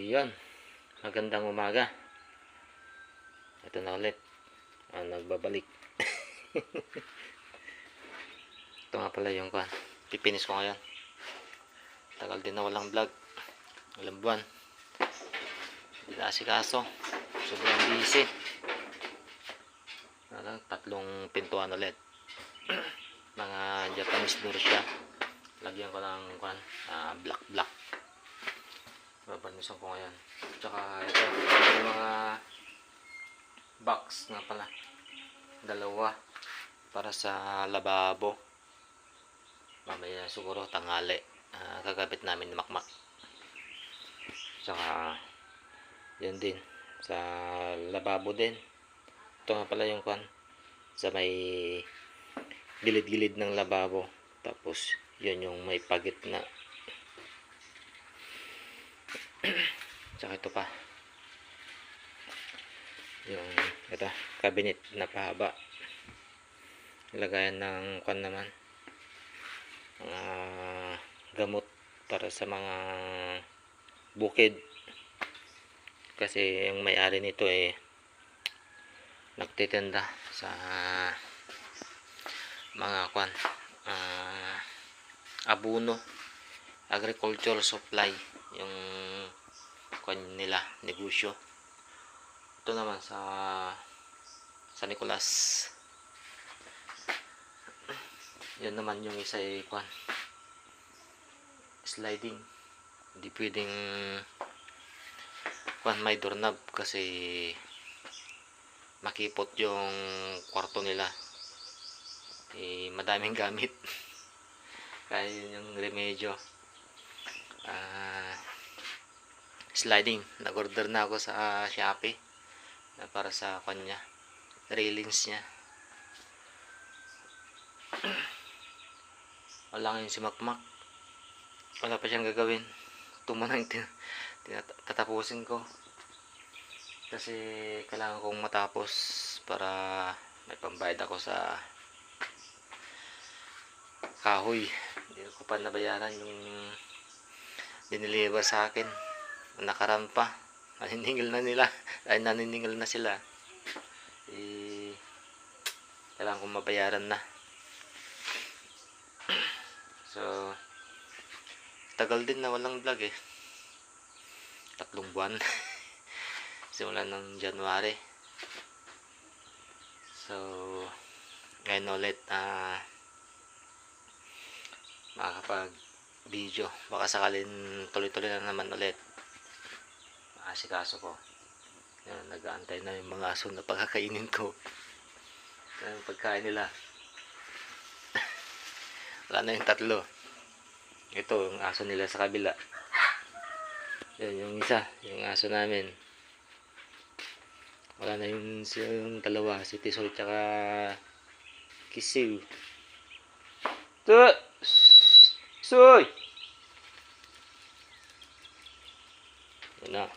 Yan, magandang umaga. Ito na ulit nagbabalik. Ito nga pala yung pipinis ko ngayon. Tagal din na walang vlog, walang buwan, hindi na asikaso, sobrang busy. Tatlong pintuan ulit. Mga Japanese door siya. Lagyan ko ng black. Babarnisan ko ngayon. Tsaka ito, yung mga box nga pala. Dalawa. Para sa lababo. Mamaya siguro tanghali. Gagabit namin ni Makmak. Tsaka, yan din. Sa lababo din. Ito nga pala yung sa may gilid-gilid ng lababo. Tapos, yun yung may pagit na. Tsaka ito pa yung ito cabinet na pahaba, ilagayan ng naman mga gamot para sa mga bukid, kasi yung may-ari nito nagtitinda sa mga abuno, agricultural supply, yung nila negosyo. Ito naman sa Nicolas. Yan naman yung isa sliding. Hindi pwedeng may doorknob kasi makipot yung kwarto nila. Madaming gamit. Kaya yun yung remedyo. Sliding. Nag-order na ako sa Shopee na para sa kanya railings niya. Wala ngayon si Makmak. Wala pa siyang gagawin. Ito muna yung tatapusin ko. Kasi kailangan kong matapos para may pambayad ako sa kahoy. Hindi ko pa nabayaran yung diniliver sa akin. Nakaraan pa. Naniningil na nila. Ay, naniningil na sila. Kailangan kong mabayaran na. So, tagal din na walang vlog 3 buwan. Simula ng January. So, ngayon ulit makakapag video. Baka sakalin tuloy-tuloy na naman ulit. Asikaso ko. Yan, nag-aantay na yung mga aso na pagkakainin ko. Yung pagkain nila. Wala na yung 3. Ito, yung aso nila sa kabila. Yan, yung isa, yung aso namin. Wala na yung 2, si Tisoy tsaka Kisiw. Soy! Yan na.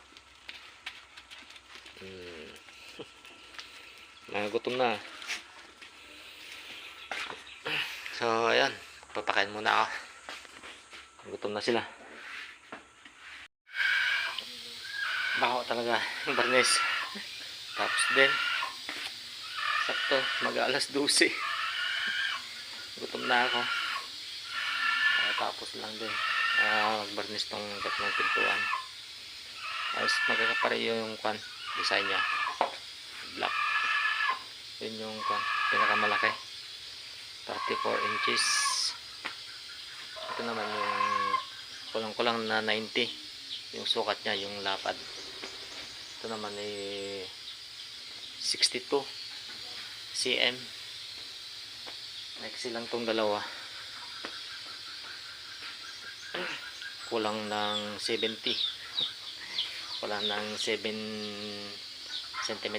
Nagutom na. So, ayan. Papakain muna ako. Gutom na sila. Baho talaga yung barnes. Tapos din, sakto, mag-alas 12. Gutom na ako. Tapos lang din. Mag-barnes tong 3 pintuan. Ayos, magkakapare yung design niya. Black. Yun yung pinakamalaki. 34 inches. Ito naman yung kulang-kulang na 90. Yung sukat niya, yung lapad. Ito naman 62 cm. Maiksi lang tong dalawa. Kulang ng 70. Kulang ng 7 cm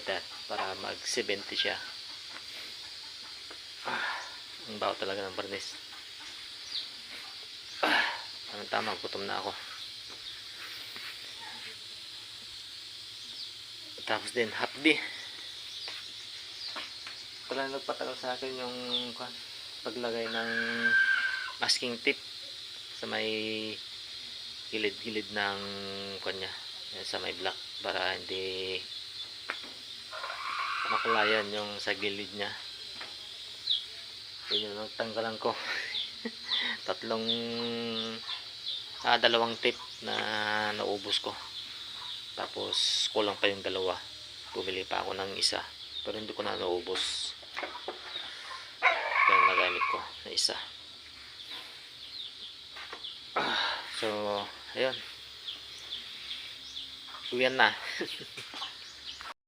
para mag 70 siya. Ang baho talaga ng barnis. Tama, gutom na ako. Tapos din, hapdi. Wala nagpatagal sa akin yung paglagay ng masking tip sa may gilid-gilid ng kanya, yan sa may block para hindi makulayan yung sa gilid niya. Yun yung tanggalan ko. Dalawang tape na naubos ko, tapos kulang pa yung dalawa, bumili pa ako ng isa pero hindi ko na naubos. Ito yung nagamit ko na isa. So ayun, uwian na.